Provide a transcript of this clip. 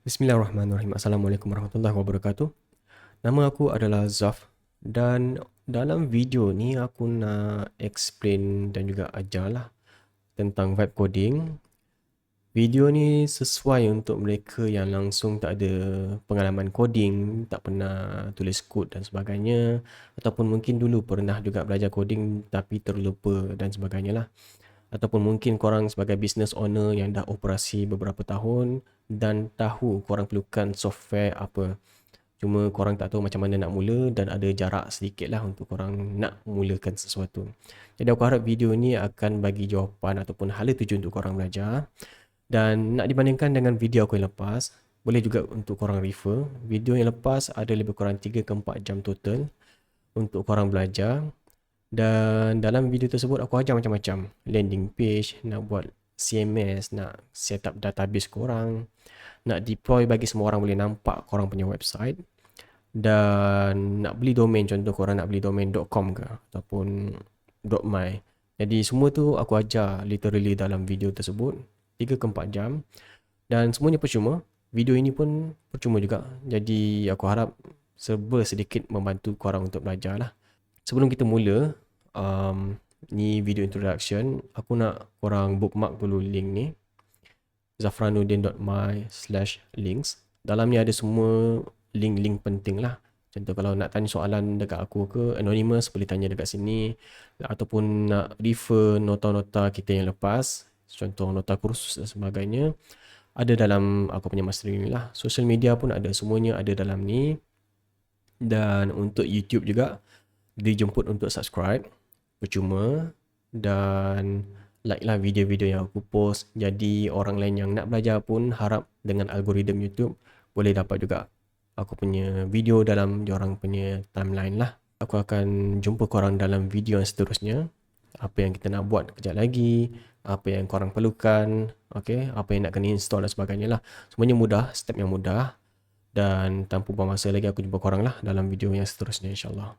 Bismillahirrahmanirrahim. Assalamualaikum warahmatullahi wabarakatuh. Nama aku adalah Zaf dan dalam video ni aku nak explain dan juga ajarlah tentang vibe coding. Video ni sesuai untuk mereka yang langsung tak ada pengalaman coding, tak pernah tulis kod dan sebagainya, ataupun mungkin dulu pernah juga belajar coding tapi terlupa dan sebagainya lah. Ataupun mungkin korang sebagai business owner yang dah operasi beberapa tahun dan tahu korang perlukan software apa. Cuma korang tak tahu macam mana nak mula dan ada jarak sedikit lah untuk korang nak mulakan sesuatu. Jadi aku harap video ni akan bagi jawapan ataupun hala tuju untuk korang belajar. Dan nak dibandingkan dengan video aku yang lepas, boleh juga untuk korang refer. Video yang lepas ada lebih kurang 3 ke 4 jam total untuk korang belajar. Dan dalam video tersebut aku ajar macam-macam. Landing page, nak buat CMS, nak set up database korang, nak deploy bagi semua orang boleh nampak korang punya website, dan nak beli domain, contoh korang nak beli domain .com ke ataupun .my. Jadi semua tu aku ajar literally dalam video tersebut 3 ke 4 jam dan semuanya percuma. Video ini pun percuma juga. Jadi aku harap serba sedikit membantu korang untuk belajar lah. Sebelum kita mula, ni video introduction, aku nak korang bookmark dulu link ni, zafranuddin.my/links. Dalam ni ada semua link-link penting lah. Contoh kalau nak tanya soalan dekat aku ke, anonymous boleh tanya dekat sini, ataupun nak refer nota-nota kita yang lepas, contoh nota kursus dan sebagainya, ada dalam aku punya mastering ni lah. Social media pun ada, semuanya ada dalam ni. Dan untuk YouTube juga dijemput untuk subscribe, percuma, dan like lah video-video yang aku post. Jadi orang lain yang nak belajar pun harap dengan algoritma YouTube boleh dapat juga aku punya video dalam diorang punya timeline lah. Aku akan jumpa korang dalam video yang seterusnya. Apa yang kita nak buat kejap lagi, apa yang korang perlukan, okay? Apa yang nak kena install dan sebagainya lah. Semuanya mudah, step yang mudah. Dan tanpa buang masa lagi, aku jumpa korang lah dalam video yang seterusnya, insyaAllah.